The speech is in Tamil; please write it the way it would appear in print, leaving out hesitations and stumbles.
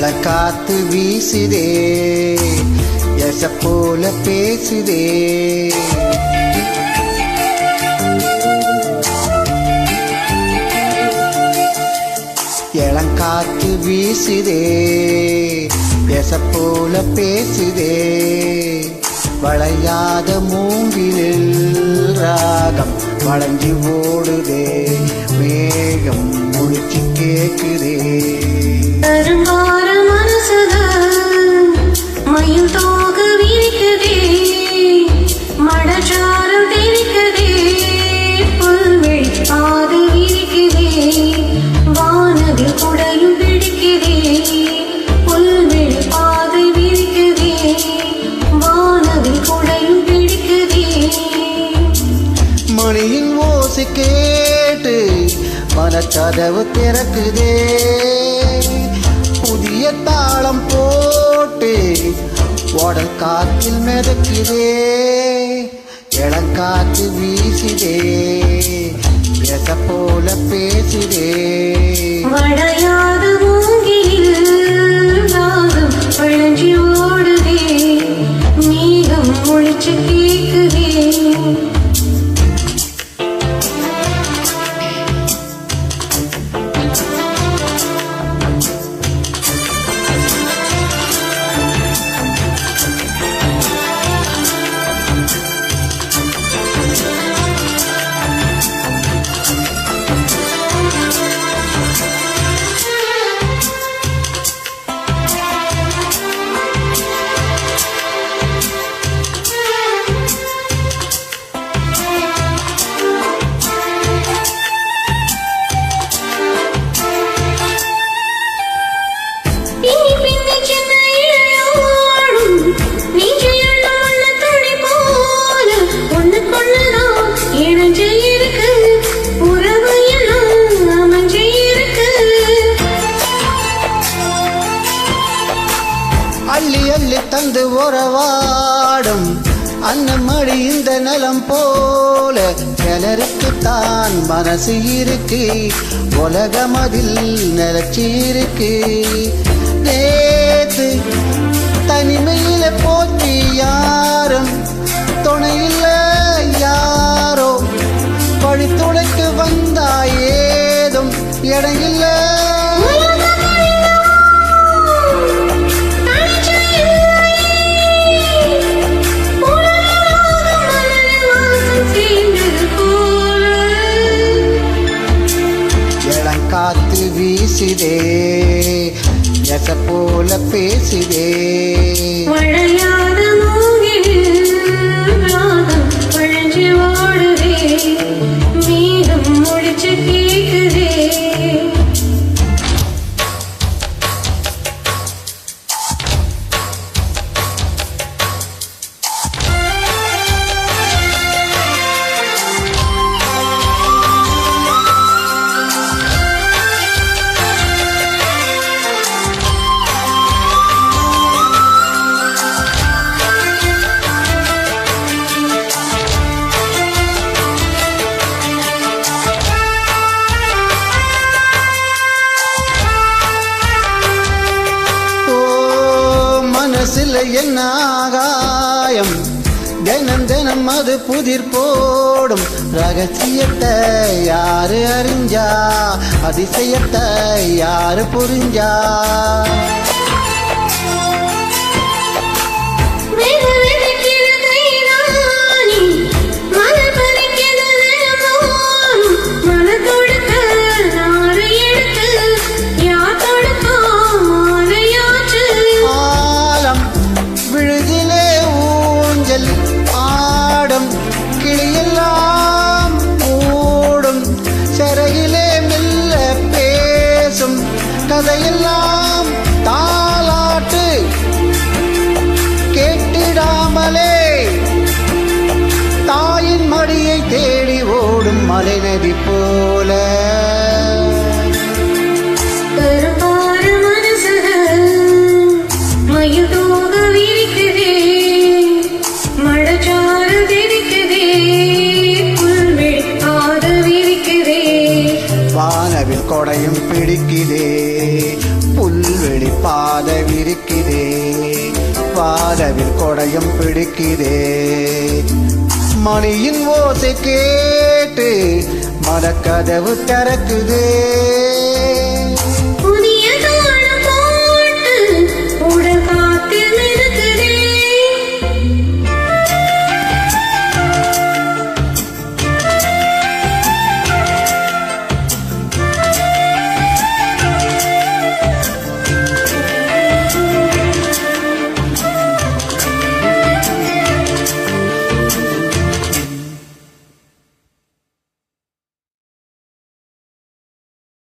இளங்காத்து வீசுதே எச போல பேசுதே இளங்காத்து வீசுதே எச போல பேசுதே வளையாத மூங்கிலில் ராகம் வளைஞ்சி ஓடுதே மேகம் முடிச்சு கேக்குதே மயில் தோக விரிக்குதே மடச்சாரம் தெரிக்குதே புல்வெளி பாதை விரிக்குதே வானவில் குடையும் பிடிக்குதே புல்வெளி பாதை விரிக்குதே வானவில் குடையும் பிடிக்குதே மணியின் ஓசை கேட்டு மனக்கதவு திறக்குதே புதிய தாளம் போட்டு ஓடல் காற்றில் மிதக்குதே இளங்காத்து வீசுதே எச போல பேசுதே வளையாத மூங்கிலில் ராகம் வளைஞ்சி ஓடுதே மேகம் முழிச்சு கேக்குதே அள்ளி அள்ளி தந்து உறவாடும் அன்னமடி இந்த நலம் போல சிலருக்குத்தான் மனசு இருக்கு உலகம் அதில் நிலச்சி இருக்கு நேத்து தனிமையில போச்சு யாரும் துணையில்ல யாரோ பழித்துடைக்கு வந்தா ஏதும் இடையில்ல காத்து வீசுதே எச போல பேசுதே வளையாத மூங்கிலில் ராகம் வளைஞ்சி ஓடுதே மேகம் முடிச்சு கேக்குதே மனசில் என்ன ஆகாயம் தினம் தினம் அது புதிர் போடும் ரகசியத்தை யாரு அறிஞ்சா அதிசயத்தை யாரு புரிஞ்சா ஆடும் கிளியெல்லாம் மூடும் சிறையிலே மெல்ல பேசும் கதையெல்லாம் தாலாட்டு கேட்டிடாமலே தாயின் மடியை தேடி ஓடும் மலை நதி போல கொடையும் பிடிக்குதே, புல்வெளி பாதை விரிக்குதே, வாதவில் கொடையும் பிடிக்குதே. மணியின் ஓசை கேட்டு மனக்கதவு திறக்குதே.